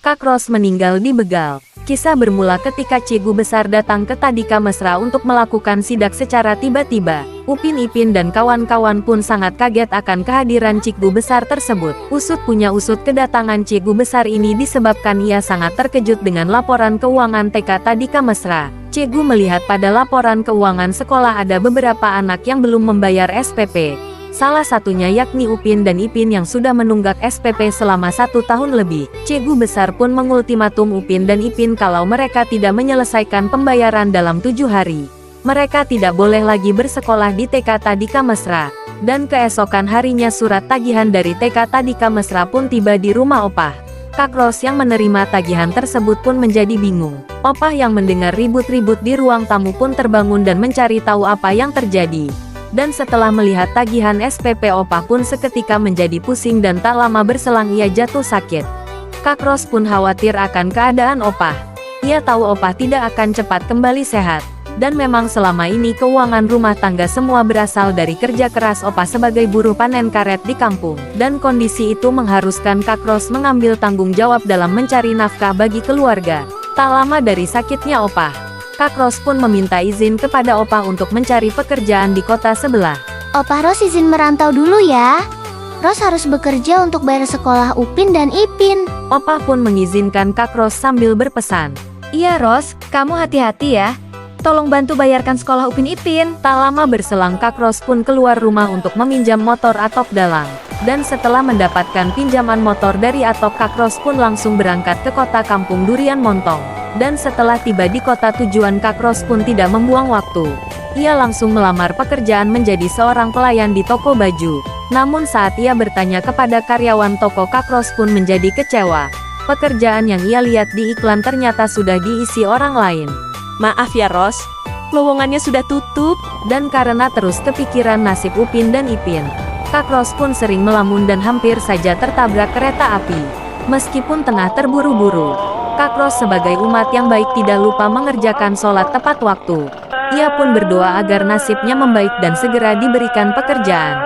Kak Ros meninggal di begal. Kisah bermula ketika Cikgu Besar datang ke Tadika Mesra untuk melakukan sidak secara tiba-tiba. Upin Ipin dan kawan-kawan pun sangat kaget akan kehadiran Cikgu Besar tersebut. Usut punya usut, kedatangan Cikgu Besar ini disebabkan ia sangat terkejut dengan laporan keuangan TK Tadika Mesra. Cikgu melihat pada laporan keuangan sekolah ada beberapa anak yang belum membayar SPP. Salah satunya yakni Upin dan Ipin yang sudah menunggak SPP selama 1 tahun lebih. Cikgu Besar pun mengultimatum Upin dan Ipin kalau mereka tidak menyelesaikan pembayaran dalam 7 hari. Mereka tidak boleh lagi bersekolah di TK Tadika Mesra. Dan keesokan harinya surat tagihan dari TK Tadika Mesra pun tiba di rumah Opah. Kak Ros yang menerima tagihan tersebut pun menjadi bingung. Opah yang mendengar ribut-ribut di ruang tamu pun terbangun dan mencari tahu apa yang terjadi. Dan setelah melihat tagihan SPP, Opah pun seketika menjadi pusing dan tak lama berselang ia jatuh sakit. Kak Ros pun khawatir akan keadaan Opah. Ia tahu Opah tidak akan cepat kembali sehat. Dan memang selama ini keuangan rumah tangga semua berasal dari kerja keras Opah sebagai buruh panen karet di kampung. Dan kondisi itu mengharuskan Kak Ros mengambil tanggung jawab dalam mencari nafkah bagi keluarga. Tak lama dari sakitnya Opah, Kak Ros pun meminta izin kepada Opah untuk mencari pekerjaan di kota sebelah. Opah Ros izin merantau dulu ya. Ros harus bekerja untuk bayar sekolah Upin dan Ipin. Opah pun mengizinkan Kak Ros sambil berpesan. Iya Ros, kamu hati-hati ya. Tolong bantu bayarkan sekolah Upin Ipin. Tak lama berselang Kak Ros pun keluar rumah untuk meminjam motor Atok Dalang. Dan setelah mendapatkan pinjaman motor dari Atok, Kak Ros pun langsung berangkat ke kota kampung Durian Montong. Dan setelah tiba di kota tujuan, Kak Ros pun tidak membuang waktu. Ia langsung melamar pekerjaan menjadi seorang pelayan di toko baju. Namun saat ia bertanya kepada karyawan toko, Kak Ros pun menjadi kecewa. Pekerjaan yang ia lihat di iklan ternyata sudah diisi orang lain. Maaf ya Ros, lowongannya sudah tutup. Dan karena terus kepikiran nasib Upin dan Ipin, Kak Ros pun sering melamun dan hampir saja tertabrak kereta api. Meskipun tengah terburu-buru, Kak Ros sebagai umat yang baik tidak lupa mengerjakan sholat tepat waktu. Ia pun berdoa agar nasibnya membaik dan segera diberikan pekerjaan.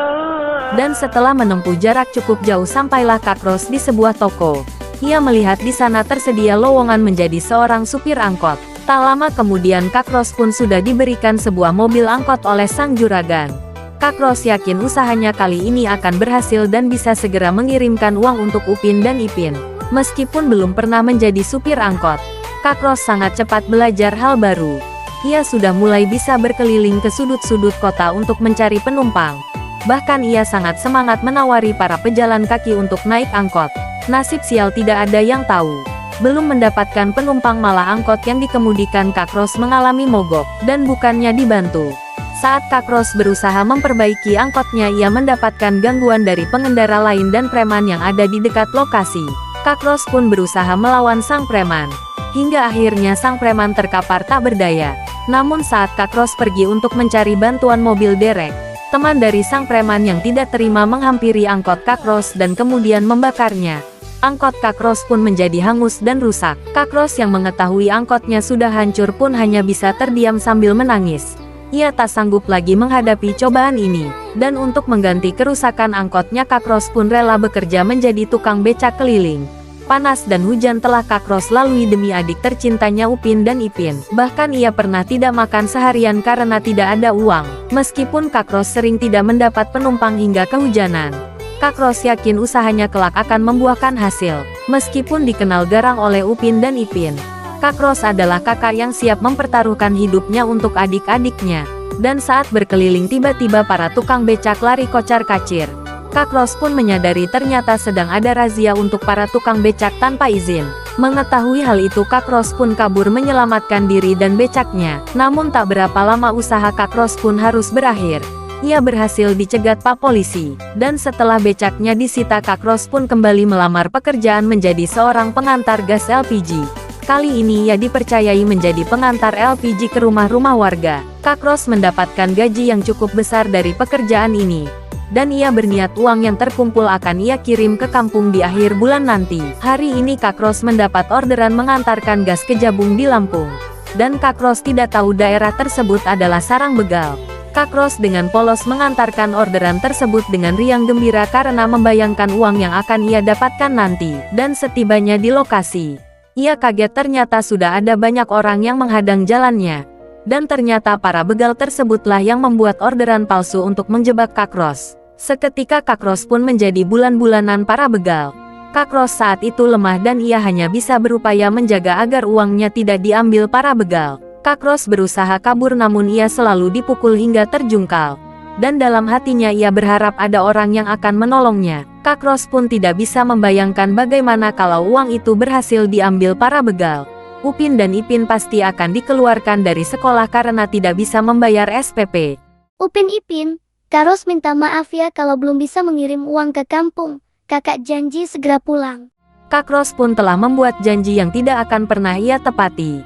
Dan setelah menempuh jarak cukup jauh sampailah Kak Ros di sebuah toko. Ia melihat di sana tersedia lowongan menjadi seorang supir angkot. Tak lama kemudian Kak Ros pun sudah diberikan sebuah mobil angkot oleh sang juragan. Kak Ros yakin usahanya kali ini akan berhasil dan bisa segera mengirimkan uang untuk Upin dan Ipin. Meskipun belum pernah menjadi supir angkot, Kak Ros sangat cepat belajar hal baru. Ia sudah mulai bisa berkeliling ke sudut-sudut kota untuk mencari penumpang. Bahkan ia sangat semangat menawari para pejalan kaki untuk naik angkot. Nasib sial tidak ada yang tahu. Belum mendapatkan penumpang malah angkot yang dikemudikan Kak Ros mengalami mogok, dan bukannya dibantu. Saat Kak Ros berusaha memperbaiki angkotnya, ia mendapatkan gangguan dari pengendara lain dan preman yang ada di dekat lokasi. Kak Ros pun berusaha melawan sang preman. Hingga akhirnya sang preman terkapar tak berdaya. Namun saat Kak Ros pergi untuk mencari bantuan mobil derek, teman dari sang preman yang tidak terima menghampiri angkot Kak Ros dan kemudian membakarnya. Angkot Kak Ros pun menjadi hangus dan rusak. Kak Ros yang mengetahui angkotnya sudah hancur pun hanya bisa terdiam sambil menangis. Ia tak sanggup lagi menghadapi cobaan ini. Dan untuk mengganti kerusakan angkotnya, Kak Ros pun rela bekerja menjadi tukang becak keliling. Panas dan hujan telah Kak Ros lalui demi adik tercintanya Upin dan Ipin. Bahkan ia pernah tidak makan seharian karena tidak ada uang. Meskipun Kak Ros sering tidak mendapat penumpang hingga kehujanan, Kak Ros yakin usahanya kelak akan membuahkan hasil. Meskipun dikenal garang oleh Upin dan Ipin, Kak Ros adalah kakak yang siap mempertaruhkan hidupnya untuk adik-adiknya. Dan saat berkeliling tiba-tiba para tukang becak lari kocar-kacir. Kak Ros pun menyadari ternyata sedang ada razia untuk para tukang becak tanpa izin. Mengetahui hal itu, Kak Ros pun kabur menyelamatkan diri dan becaknya. Namun tak berapa lama usaha Kak Ros pun harus berakhir. Ia berhasil dicegat Pak Polisi. Dan setelah becaknya disita, Kak Ros pun kembali melamar pekerjaan menjadi seorang pengantar gas LPG. Kali ini ia dipercayai menjadi pengantar LPG ke rumah-rumah warga. Kak Ros mendapatkan gaji yang cukup besar dari pekerjaan ini. Dan ia berniat uang yang terkumpul akan ia kirim ke kampung di akhir bulan nanti. Hari ini Kak Ros mendapat orderan mengantarkan gas ke Jabung di Lampung. Dan Kak Ros tidak tahu daerah tersebut adalah sarang begal. Kak Ros dengan polos mengantarkan orderan tersebut dengan riang gembira karena membayangkan uang yang akan ia dapatkan nanti. Dan setibanya di lokasi, ia kaget ternyata sudah ada banyak orang yang menghadang jalannya. Dan ternyata para begal tersebutlah yang membuat orderan palsu untuk menjebak Kak Ros. Seketika Kak Ros pun menjadi bulan-bulanan para begal. Kak Ros saat itu lemah dan ia hanya bisa berupaya menjaga agar uangnya tidak diambil para begal. Kak Ros berusaha kabur namun ia selalu dipukul hingga terjungkal. Dan dalam hatinya ia berharap ada orang yang akan menolongnya. Kak Ros pun tidak bisa membayangkan bagaimana kalau uang itu berhasil diambil para begal. Upin dan Ipin pasti akan dikeluarkan dari sekolah karena tidak bisa membayar SPP. Upin Ipin, Kak Ros minta maaf ya kalau belum bisa mengirim uang ke kampung. Kakak janji segera pulang. Kak Ros pun telah membuat janji yang tidak akan pernah ia tepati.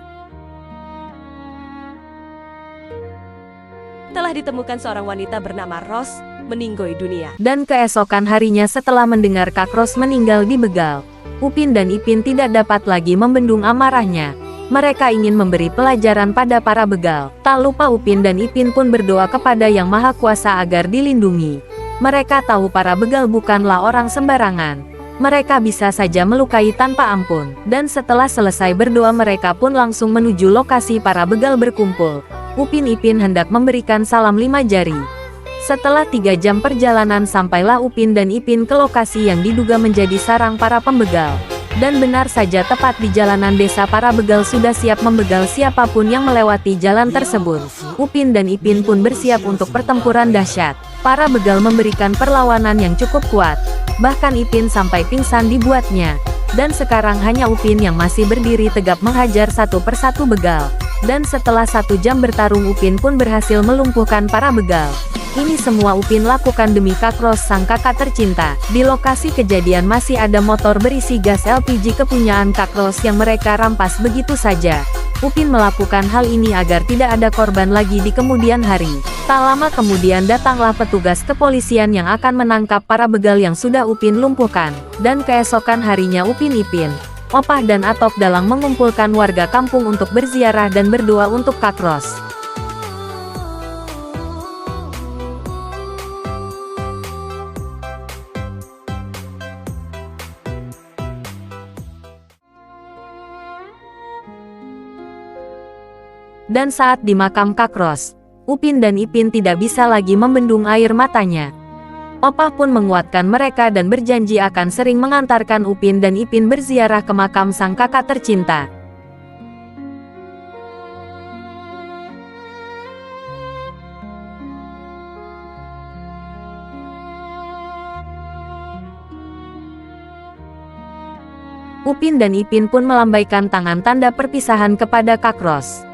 Telah ditemukan seorang wanita bernama Ros, meninggoy dunia. Dan keesokan harinya setelah mendengar Kak Ros meninggal di begal, Upin dan Ipin tidak dapat lagi membendung amarahnya. Mereka ingin memberi pelajaran pada para begal. Tak lupa Upin dan Ipin pun berdoa kepada Yang Maha Kuasa agar dilindungi. Mereka tahu para begal bukanlah orang sembarangan. Mereka bisa saja melukai tanpa ampun. Dan setelah selesai berdoa mereka pun langsung menuju lokasi para begal berkumpul. Upin Ipin hendak memberikan salam 5 jari. Setelah 3 jam perjalanan sampailah Upin dan Ipin ke lokasi yang diduga menjadi sarang para pembegal. Dan benar saja tepat di jalanan desa para begal sudah siap membegal siapapun yang melewati jalan tersebut. Upin dan Ipin pun bersiap untuk pertempuran dahsyat. Para begal memberikan perlawanan yang cukup kuat. Bahkan Ipin sampai pingsan dibuatnya. Dan sekarang hanya Upin yang masih berdiri tegap menghajar satu persatu begal. Dan setelah 1 jam bertarung Upin pun berhasil melumpuhkan para begal. Ini semua Upin lakukan demi Kak Ros sang kakak tercinta. Di lokasi kejadian masih ada motor berisi gas LPG kepunyaan Kak Ros yang mereka rampas begitu saja. Upin melakukan hal ini agar tidak ada korban lagi di kemudian hari. Tak lama kemudian datanglah petugas kepolisian yang akan menangkap para begal yang sudah Upin lumpuhkan. Dan keesokan harinya Upin Ipin, Opah dan Atok Dalang mengumpulkan warga kampung untuk berziarah dan berdoa untuk Kak Ros. Dan saat di makam Kak Ros, Upin dan Ipin tidak bisa lagi membendung air matanya. Opah pun menguatkan mereka dan berjanji akan sering mengantarkan Upin dan Ipin berziarah ke makam sang kakak tercinta. Upin dan Ipin pun melambaikan tangan tanda perpisahan kepada Kak Ros.